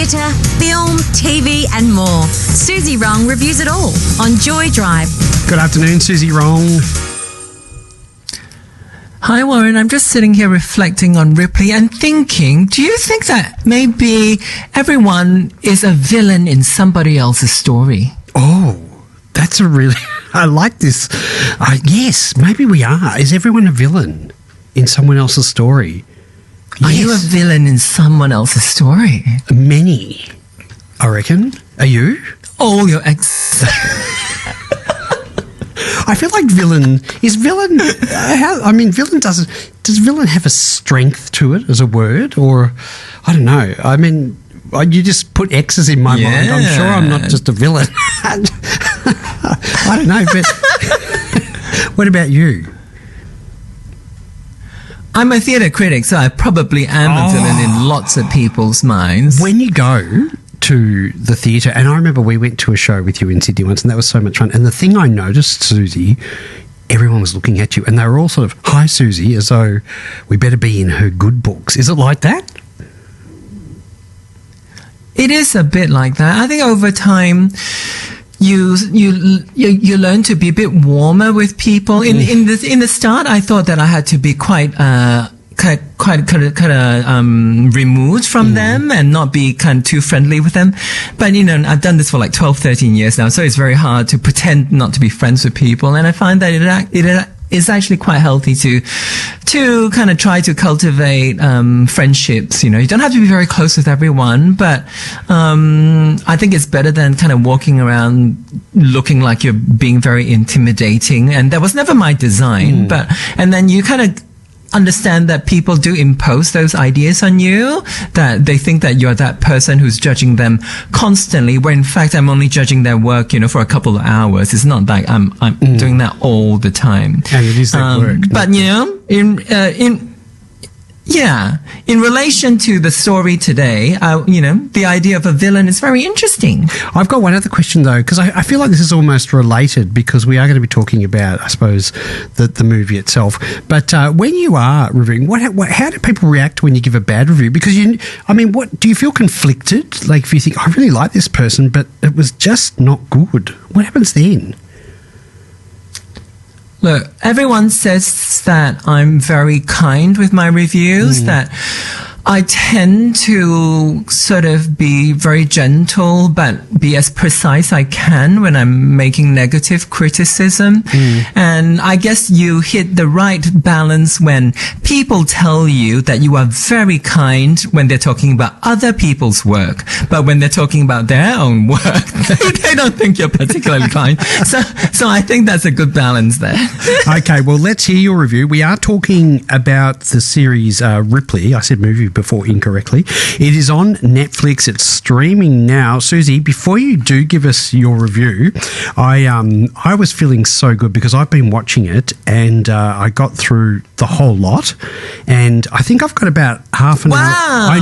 theatre, film, TV and more. Suzy Wrong reviews it all on Joy Drive. Good afternoon, Suzy Wrong. Hi, Warren. I'm just sitting here reflecting on Ripley and thinking, do you think that maybe everyone is a villain in somebody else's story? Oh, that's a really... I like this. Yes, maybe we are. Is everyone a villain in someone else's story? Are you a villain in someone else's story? Many, I reckon. Are you? All your ex... I feel like villain... Is villain... villain doesn't... Does villain have a strength to it as a word? Or, I don't know. I mean, you just put X's in my mind. I'm sure I'm not just a villain. I don't know, but... What about you? I'm a theatre critic, so I probably am a villain in lots of people's minds. When you go to the theatre, and I remember we went to a show with you in Sydney once, and that was so much fun. And the thing I noticed, Suzy, everyone was looking at you, and they were all sort of, "Hi, Suzy," as though we better be in her good books. Is it like that? It is a bit like that. I think over time, you learn to be a bit warmer with people. In the start, I thought that I had to be quite removed from them and not be kind of too friendly with them. But, I've done this for like 12, 13 years now, so it's very hard to pretend not to be friends with people. And I find that it is actually quite healthy to kind of try to cultivate friendships. You don't have to be very close with everyone, but I think it's better than kind of walking around looking like you're being very intimidating. And that was never my design. And then you kind of understand that people do impose those ideas on you, that they think that you're that person who's judging them constantly, where in fact I'm only judging their work, for a couple of hours. It's not like I'm doing that all the time. And it is their work. But in relation to the story today, the idea of a villain is very interesting. I've got one other question, though, because I feel like this is almost related, because we are going to be talking about, I suppose, the movie itself. But when you are reviewing, how do people react when you give a bad review? Because, what do you feel conflicted? Like, if you think, I really like this person, but it was just not good, what happens then? Look, everyone says that I'm very kind with my reviews, that I tend to sort of be very gentle but be as precise I can when I'm making negative criticism. And I guess you hit the right balance when people tell you that you are very kind when they're talking about other people's work, but when they're talking about their own work, they don't think you're particularly kind. So I think that's a good balance there. Okay, well, let's hear your review. We are talking about the series Ripley. I said movie before incorrectly. It is on Netflix. It's streaming now. Suzy, before you do give us your review, I was feeling so good because I've been watching it and I got through the whole lot, and I think I've got about half an hour. I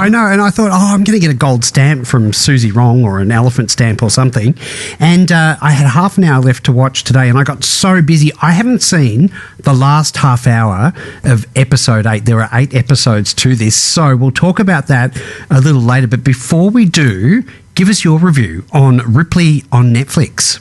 know. And I thought, I'm going to get a gold stamp from Suzy Wrong or an elephant stamp or something. And I had half an hour left to watch today, and I got so busy. I haven't seen the last half hour of episode 8. There are 8 episodes to this, so we'll talk about that a little later. But before we do, give us your review on Ripley on Netflix.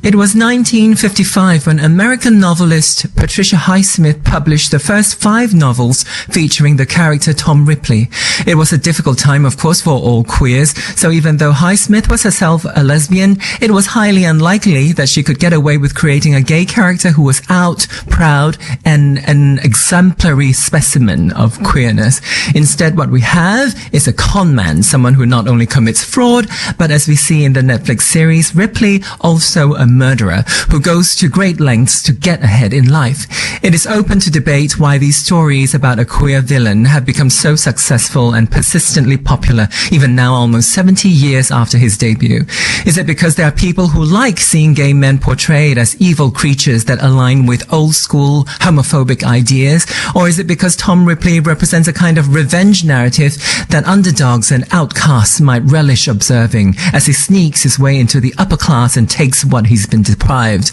It was 1955 when American novelist Patricia Highsmith published the first 5 novels featuring the character Tom Ripley. It was a difficult time, of course, for all queers, so even though Highsmith was herself a lesbian, it was highly unlikely that she could get away with creating a gay character who was out, proud, and an exemplary specimen of queerness. Instead, what we have is a con man, someone who not only commits fraud, but as we see in the Netflix series, Ripley, also a murderer who goes to great lengths to get ahead in life. It is open to debate why these stories about a queer villain have become so successful and persistently popular, even now almost 70 years after his debut. Is it because there are people who like seeing gay men portrayed as evil creatures that align with old school homophobic ideas? Or is it because Tom Ripley represents a kind of revenge narrative that underdogs and outcasts might relish observing as he sneaks his way into the upper class and takes what he's been deprived?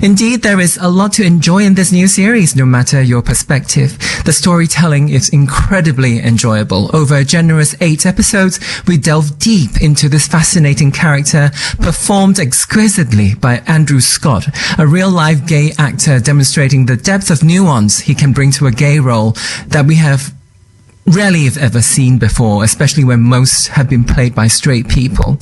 Indeed, there is a lot to enjoy in this new series, no matter your perspective. The storytelling is incredibly enjoyable. Over a generous 8 episodes, we delve deep into this fascinating character, performed exquisitely by Andrew Scott, a real-life gay actor demonstrating the depth of nuance he can bring to a gay role that we have rarely have ever seen before, especially when most have been played by straight people.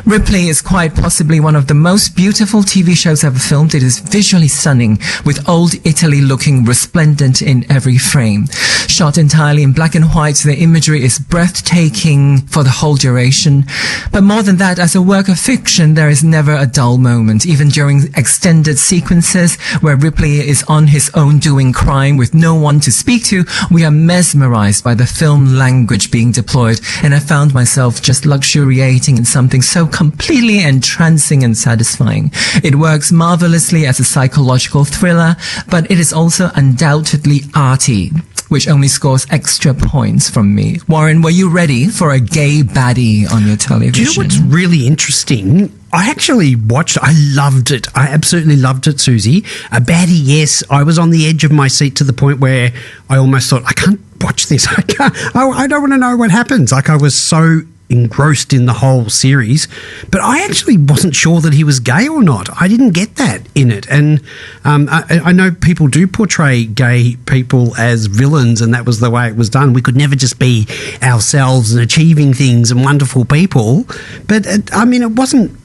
Ripley is quite possibly one of the most beautiful TV shows ever filmed. It is visually stunning, with old Italy looking resplendent in every frame. Shot entirely in black and white, the imagery is breathtaking for the whole duration. But more than that, as a work of fiction, there is never a dull moment. Even during extended sequences where Ripley is on his own doing crime with no one to speak to, we are mesmerized by the film language being deployed, and I found myself just luxuriating in something so completely entrancing and satisfying. It works marvelously as a psychological thriller, but it is also undoubtedly arty, which only scores extra points from me. Warren, were you ready for a gay baddie on your television? Do you know what's really interesting? I actually watched, I loved it. I absolutely loved it, Suzy. A baddie, yes. I was on the edge of my seat to the point where I almost thought, I can't watch this. I don't want to know what happens. Like, I was so engrossed in the whole series, but I actually wasn't sure that he was gay or not. I didn't get that in it. And I know people do portray gay people as villains, and that was the way it was done. We could never just be ourselves and achieving things and wonderful people. But it wasn't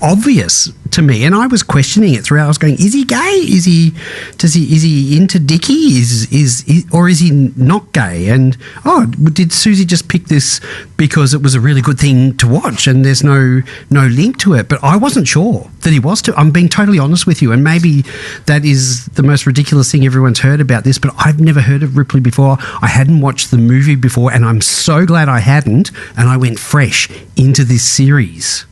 obvious to me, and I was questioning it throughout. I was going, is he gay? Is he into Dickie? Or is he not gay? And did Suzy just pick this because it was a really good thing to watch and there's no link to it? But I wasn't sure that he was. I'm being totally honest with you, and maybe that is the most ridiculous thing everyone's heard about this, but I've never heard of Ripley before. I hadn't watched the movie before, and I'm so glad I hadn't, and I went fresh into this series.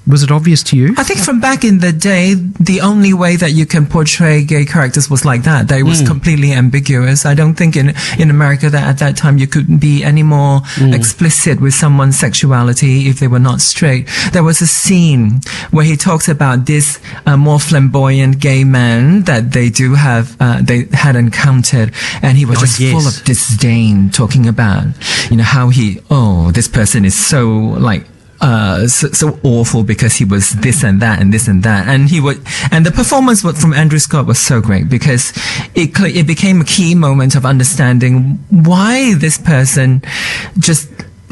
Was it obvious to you? I think from back in the day, the only way that you can portray gay characters was like that. They was completely ambiguous. I don't think in America that at that time you couldn't be any more explicit with someone's sexuality if they were not straight. There was a scene where he talks about this more flamboyant gay man that they do have, they had encountered, and he was full of disdain, talking about, how this person is so like, so awful because he was this and that and this and that, and the performance from Andrew Scott was so great because it became a key moment of understanding why this person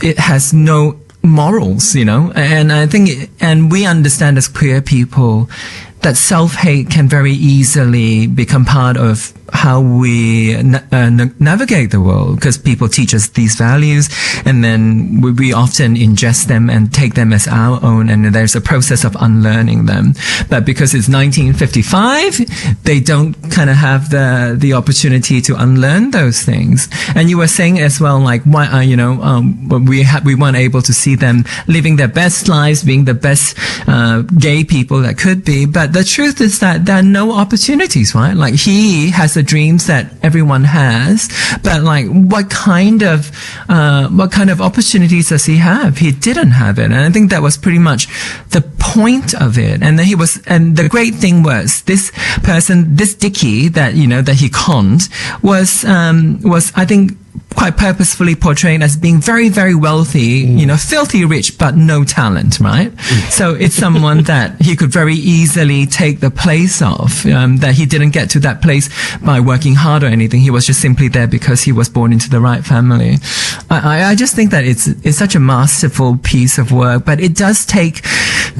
it has no morals, and I think and we understand as queer people that self-hate can very easily become part of how we navigate the world, because people teach us these values and then we often ingest them and take them as our own, and there's a process of unlearning them. But because it's 1955, they don't kind of have the opportunity to unlearn those things. And you were saying as well, like, why we weren't able to see them living their best lives, being the best gay people that could be. But the truth is that there are no opportunities, right? Like, he has the dreams that everyone has, but like, what kind of opportunities does he have? He didn't have it, and I think that was pretty much the point of it. And then and the great thing was this person, this Dickie that he conned was I think quite purposefully portrayed as being very, very wealthy, filthy rich, but no talent, right? So it's someone that he could very easily take the place of, that he didn't get to that place by working hard or anything. He was just simply there because he was born into the right family. I just think that it's such a masterful piece of work, but it does take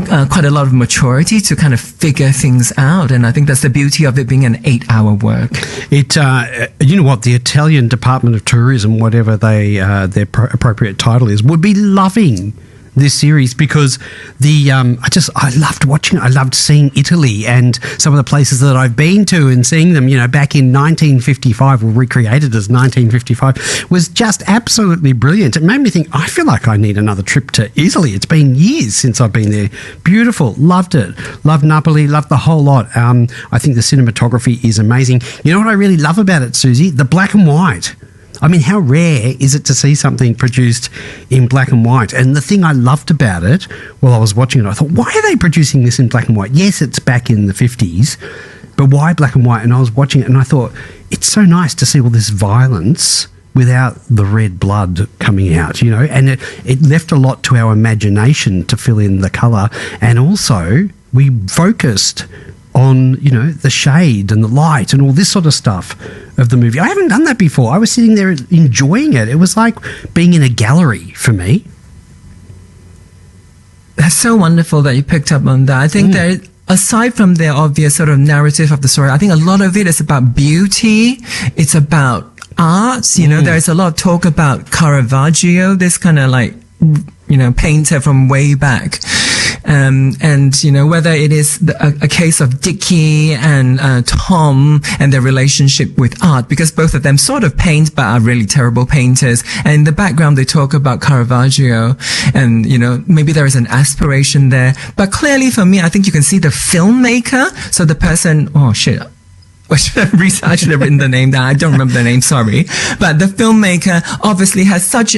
quite a lot of maturity to kind of figure things out, and I think that's the beauty of it being an 8-hour work. The Italian Department of Tourism, whatever their appropriate title is, would be loving this series because I loved watching it. I loved seeing Italy and some of the places that I've been to, and seeing them, back in 1955 or recreated as 1955 was just absolutely brilliant. It made me think, I feel like I need another trip to Italy. It's been years since I've been there. Beautiful. Loved it. Loved Napoli. Loved the whole lot. I think the cinematography is amazing. You know what I really love about it, Suzy? The black and white. I mean, how rare is it to see something produced in black and white? And the thing I loved about it while I was watching it, I thought, why are they producing this in black and white? Yes, it's back in the 50s, but why black and white? And I was watching it and I thought, it's so nice to see all this violence without the red blood coming out, you know, and it left a lot to our imagination to fill in the colour. And also we focused on, you know, the shade and the light and all this sort of stuff of the movie. I haven't done that before. I was sitting there enjoying it. It was like being in a gallery for me. That's so wonderful that you picked up on that. I think that aside from the obvious sort of narrative of the story, I think a lot of it is about beauty. It's about art. You know, there's a lot of talk about Caravaggio, this kind of like, you know, painter from way back. And, you know, whether it is a case of Dickie and Tom and their relationship with art, because both of them sort of paint but are really terrible painters. And in the background, they talk about Caravaggio and, you know, maybe there is an aspiration there. But clearly for me, I think you can see the filmmaker. So the person, oh shit. I should have written the name down. I don't remember the name, sorry. But the filmmaker obviously has such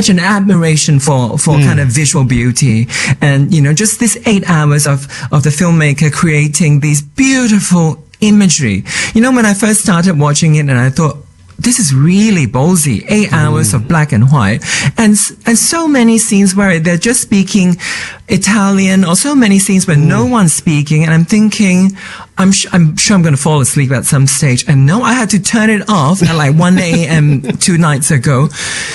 an admiration for kind of visual beauty. And, you know, just this 8 hours of the filmmaker creating these beautiful imagery. You know, when I first started watching it and I thought, this is really ballsy. 8 hours of black and white. And so many scenes where they're just speaking Italian, or so many scenes where no one's speaking. And I'm thinking, I'm sure I'm going to fall asleep at some stage. And no, I had to turn it off at like 1 a.m. 2 nights ago.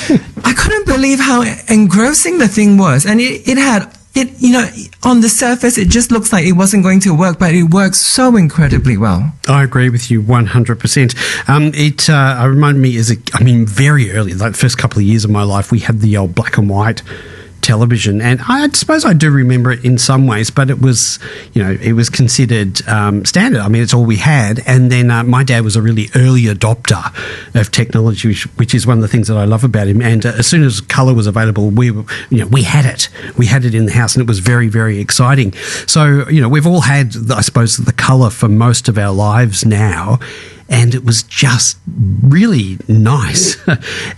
I couldn't believe how engrossing the thing was. And it had, you know, on the surface, it just looks like it wasn't going to work, but it works so incredibly well. I agree with you 100%. It reminded me very early, like the first couple of years of my life, we had the old black and white television, and I suppose I do remember it in some ways, but it was, you know, it was considered standard. I mean, it's all we had. And then my dad was a really early adopter of technology, which is one of the things that I love about him. And as soon as colour was available, we had it in the house, and it was very, very exciting. So, you know, we've all had, I suppose, the colour for most of our lives now. And it was just really nice.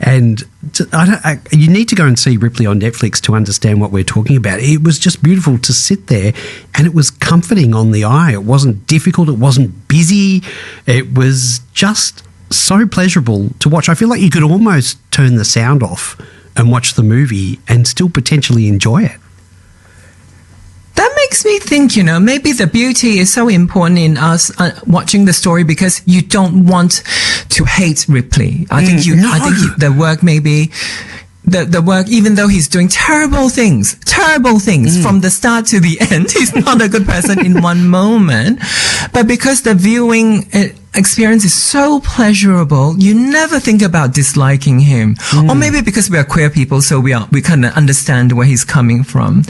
And you need to go and see Ripley on Netflix to understand what we're talking about. It was just beautiful to sit there, and it was comforting on the eye. It wasn't difficult. It wasn't busy. It was just so pleasurable to watch. I feel like you could almost turn the sound off and watch the movie and still potentially enjoy it. That makes me think, you know, maybe the beauty is so important in us watching the story because you don't want to hate Ripley. I think the work maybe... The work, even though he's doing terrible things from the start to the end, he's not a good person in one moment. But because the viewing experience is so pleasurable, you never think about disliking him. Or maybe because we are queer people, so we kind of understand where he's coming from.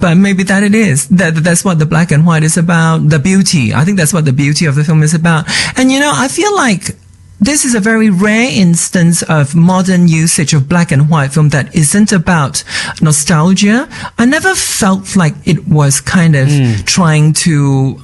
But maybe that it is. That's what the black and white is about. The beauty. I think that's what the beauty of the film is about. And you know, I feel like this is a very rare instance of modern usage of black and white film that isn't about nostalgia. I never felt like it was kind of trying to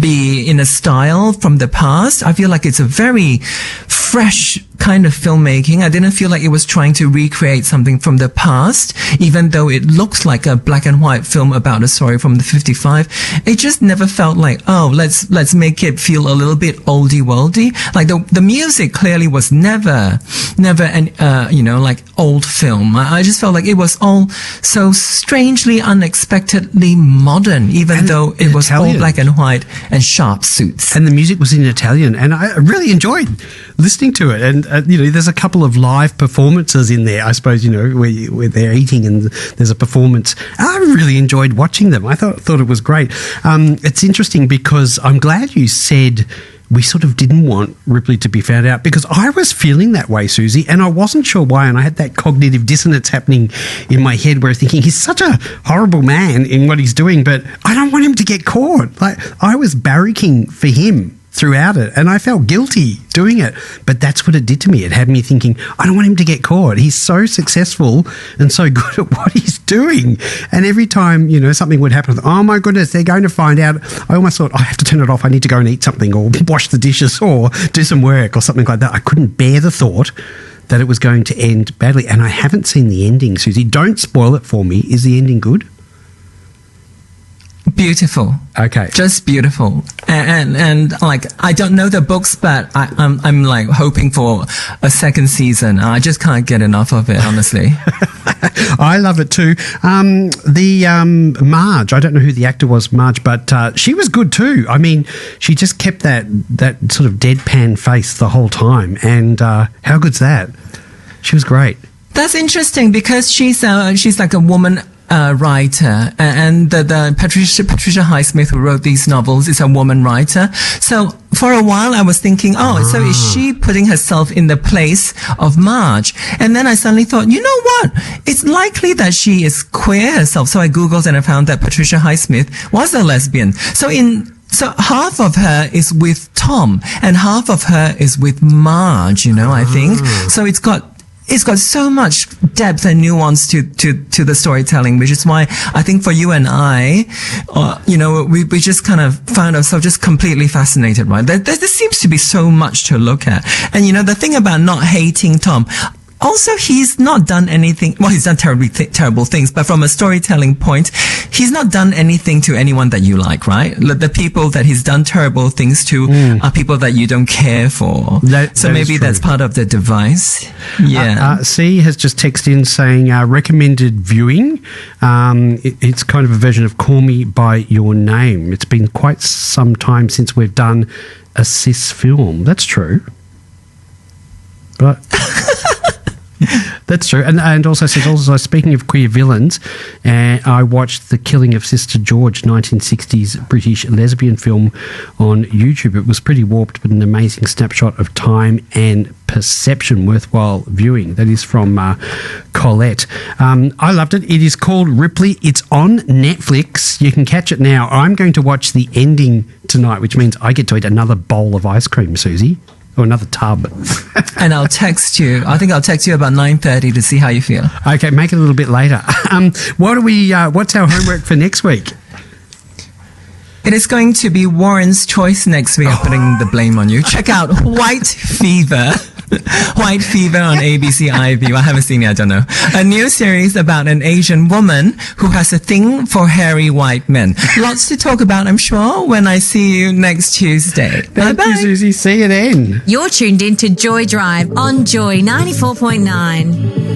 be in a style from the past. I feel like it's a very fresh kind of filmmaking. I didn't feel like it was trying to recreate something from the past, even though it looks like a black and white film about a story from the 55. It just never felt like, oh, let's make it feel a little bit oldie worldy. Like the music clearly was never an you know, like old film. I just felt like it was all so strangely, unexpectedly modern, even though it was Italian. All black and white and sharp suits. And the music was in Italian, and I really enjoyed listening to it. And you know, there's a couple of live performances in there, I suppose, you know, where they're eating and there's a performance. I really enjoyed watching them. I thought it was great. It's interesting because I'm glad you said we sort of didn't want Ripley to be found out, because I was feeling that way, Suzy, and I wasn't sure why, and I had that cognitive dissonance happening in my head where I was thinking, he's such a horrible man in what he's doing, but I don't want him to get caught. Like, I was barracking for him throughout it, and I felt guilty doing it, but that's what it did to me. It had me thinking, I don't want him to get caught. He's so successful and so good at what he's doing, and every time, you know, something would happen, oh my goodness, they're going to find out. I almost thought, I have to turn it off, I need to go and eat something or wash the dishes or do some work or something like that. I couldn't bear the thought that it was going to end badly. And I haven't seen the ending, Susie. Don't spoil it for me. Is the ending good? Beautiful. Okay. Just beautiful. And like, I don't know the books, but I'm like hoping for a second season. I just can't get enough of it, honestly. I love it too. Marge, I don't know who the actor was, Marge, but she was good too. I mean, she just kept that sort of deadpan face the whole time. And how good's that? She was great. That's interesting because she's like a woman writer, and the Patricia Highsmith, who wrote these novels, is a woman writer. So for a while I was thinking, so is she putting herself in the place of Marge? And then I suddenly thought, you know what? It's likely that she is queer herself. So I Googled and I found that Patricia Highsmith was a lesbian. So half of her is with Tom and half of her is with Marge, I think. So it's got so much depth and nuance to the storytelling, which is why I think for you and I, we just kind of found ourselves just completely fascinated, right? There seems to be so much to look at. And, the thing about not hating Tom, also, he's not done anything. Well, he's done terrible things, but from a storytelling point, he's not done anything to anyone that you like, right? The people that he's done terrible things to are people that you don't care for. So maybe that's part of the device. Yeah. C has just texted in saying recommended viewing. It's kind of a version of Call Me by Your Name. It's been quite some time since we've done a cis film. That's true. But that's true. And also says, speaking of queer villains, I watched The Killing of Sister George, 1960s British lesbian film on YouTube. It was pretty warped, but an amazing snapshot of time and perception, worthwhile viewing. That is from Colette. I loved it. It is called Ripley. It's on Netflix. You can catch it now. I'm going to watch the ending tonight, which means I get to eat another bowl of ice cream, Susie. Or another tub. And I'll text you. I think I'll text you about 9:30 to see how you feel. Okay, make it a little bit later. What's our homework for next week? It is going to be Warren's Choice next week. I'm putting the blame on you. Check out White Fever. White Fever on ABC iView. I haven't seen it, I don't know. A new series about an Asian woman who has a thing for hairy white men. Lots to talk about, I'm sure, when I see you next Tuesday. Thank you, Susie. See you then. You're tuned in to Joy Drive on Joy 94.9.